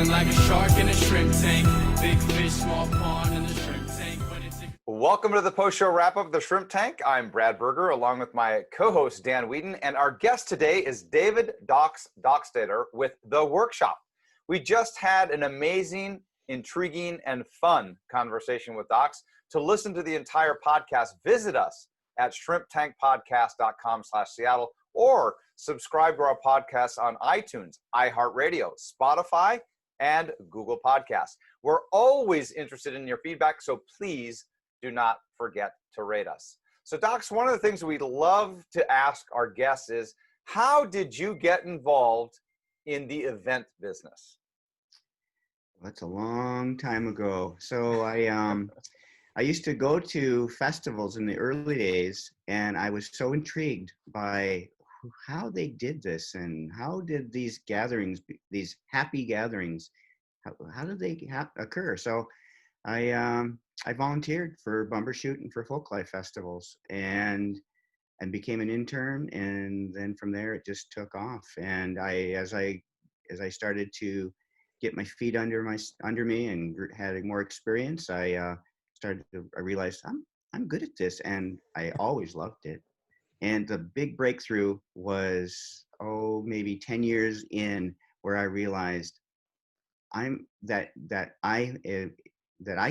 Feeling like a shark in a shrimp tank. Big fish, small pond in the shrimp tank. Welcome to the post-show wrap-up of the Shrimp Tank. I'm Brad Berger, along with my co-host Dan Whedon, and our guest today is David Doxtater with The Workshop. We just had an amazing, intriguing, and fun conversation with Dox. To listen to the entire podcast, visit us at shrimptankpodcast.com/Seattle or subscribe to our podcast on iTunes, iHeartRadio, Spotify, and Google Podcasts. We're always interested in your feedback, so please do not forget to rate us. So Dox, one of the things we love to ask our guests is, how did you get involved in the event business? That's a long time ago. So I used to go to festivals in the early days, and I was so intrigued by how they did this and how did these gatherings, these happy gatherings, how did they occur? So I volunteered for Bumbershoot and for Folklife festivals, and became an intern, and then from there it just took off. And as I started to get my feet under me and had more experience, I realized I'm good at this, and I always loved it. And the big breakthrough was maybe 10 years in, where I realized that I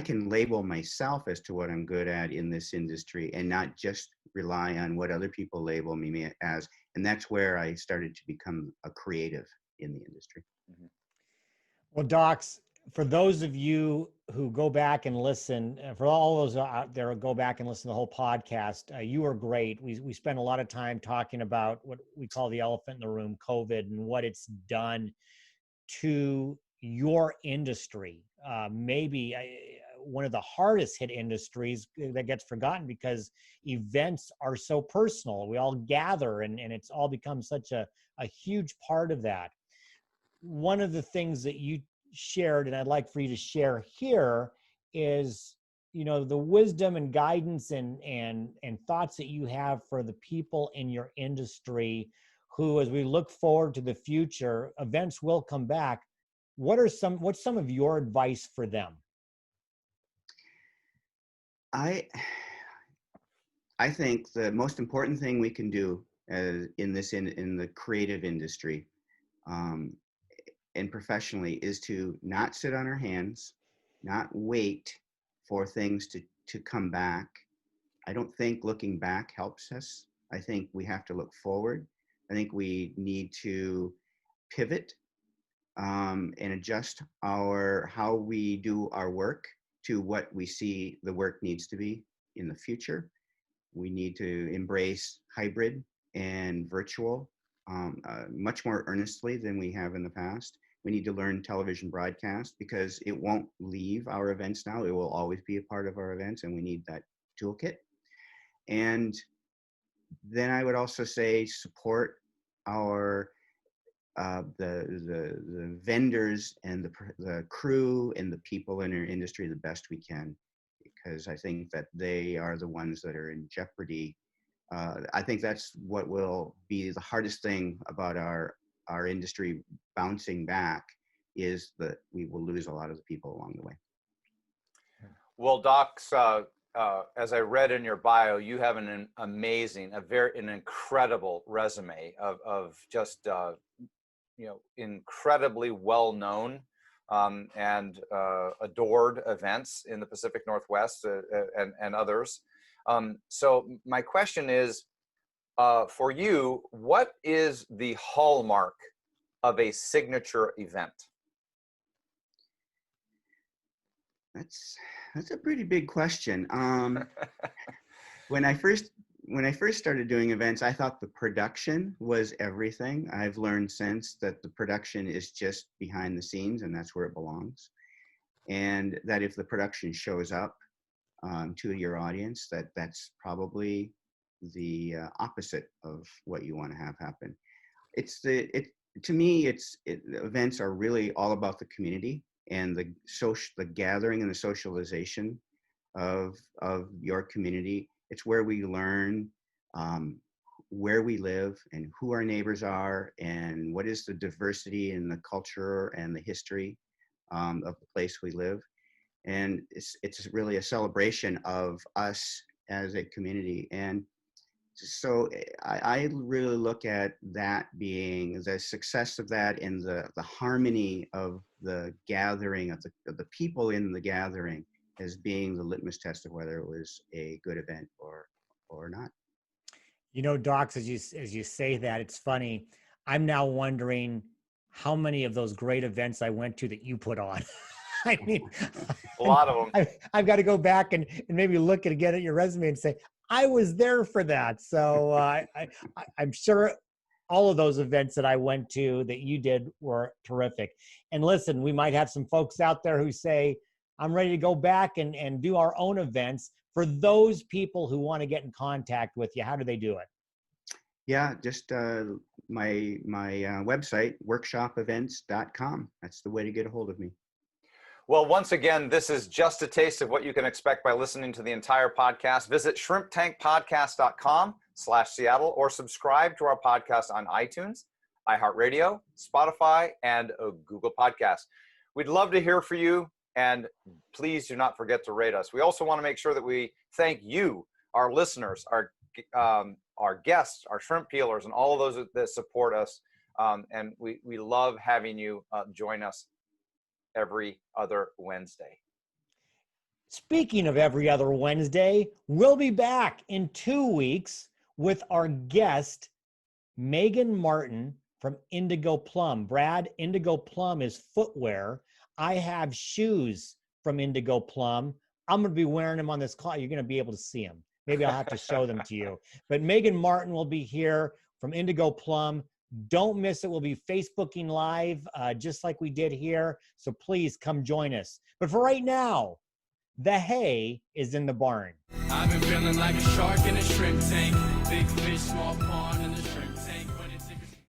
can label myself as to what I'm good at in this industry and not just rely on what other people label me as. And that's where I started to become a creative in the industry. Mm-hmm. Well, Dox, for those of you who go back and listen, for all those out there who go back and listen to the whole podcast, you are great. We spent a lot of time talking about what we call the elephant in the room, COVID, and what it's done to your industry. Maybe one of the hardest hit industries that gets forgotten because events are so personal. We all gather, and it's all become such a huge part of that. One of the things that you shared, and I'd like for you to share here, is, you know, the wisdom and guidance and thoughts that you have for the people in your industry who, as we look forward to the future, events will come back. What's some of your advice for them? I think the most important thing we can do in the creative industry and professionally is to not sit on our hands, not wait for things to come back. I don't think looking back helps us. I think we have to look forward. I think we need to pivot and adjust how we do our work to what we see the work needs to be in the future. We need to embrace hybrid and virtual much more earnestly than we have in the past. We need to learn television broadcast because it won't leave our events now. It will always be a part of our events, and we need that toolkit. And then I would also say support our the vendors and the crew and the people in our industry the best we can, because I think that they are the ones that are in jeopardy. I think that's what will be the hardest thing about our industry bouncing back, is that we will lose a lot of the people along the way. Well, Dox, as I read in your bio, you have an amazing, an incredible resume of just incredibly well-known and adored events in the Pacific Northwest and others. So my question is, for you, what is the hallmark of a signature event? That's a pretty big question. When I first started doing events, I thought the production was everything. I've learned since that the production is just behind the scenes, and that's where it belongs. And that if the production shows up to your audience, that's probably the opposite of what you want to have happen. To me, events are really all about the community and the gathering and the socialization of your community. It's where we learn where we live and who our neighbors are and what is the diversity in the culture and the history of the place we live. And it's really a celebration of us as a community. And so I really look at that being the success of that and the harmony of the gathering of the people in the gathering as being the litmus test of whether it was a good event or not. You know, Docs, as you say that, it's funny. I'm now wondering how many of those great events I went to that you put on. I mean, A lot of them. I've got to go back and maybe look at again at your resume and say, I was there for that. So I'm sure all of those events that I went to that you did were terrific. And listen, we might have some folks out there who say, I'm ready to go back and do our own events. For those people who want to get in contact with you, how do they do it? Yeah, just my website, workshopevents.com. That's the way to get a hold of me. Well, once again, this is just a taste of what you can expect by listening to the entire podcast. Visit shrimptankpodcast.com/Seattle or subscribe to our podcast on iTunes, iHeartRadio, Spotify, and Google Podcasts. We'd love to hear from you, and please do not forget to rate us. We also want to make sure that we thank you, our listeners, our guests, our shrimp peelers, and all of those that support us. And we love having you join us every other Wednesday. Speaking of every other Wednesday, we'll be back in 2 weeks with our guest, Megan Martin from Indigo Plum. Brad, Indigo Plum is footwear. I have shoes from Indigo Plum. I'm going to be wearing them on this call. You're going to be able to see them. Maybe I'll have to show them to you. But Megan Martin will be here from Indigo Plum. Don't miss it. We'll be Facebooking live just like we did here. So please come join us. But for right now, the hay is in the barn. I've been feeling like a shark in a shrimp tank. Big fish, small pond in the shrimp tank.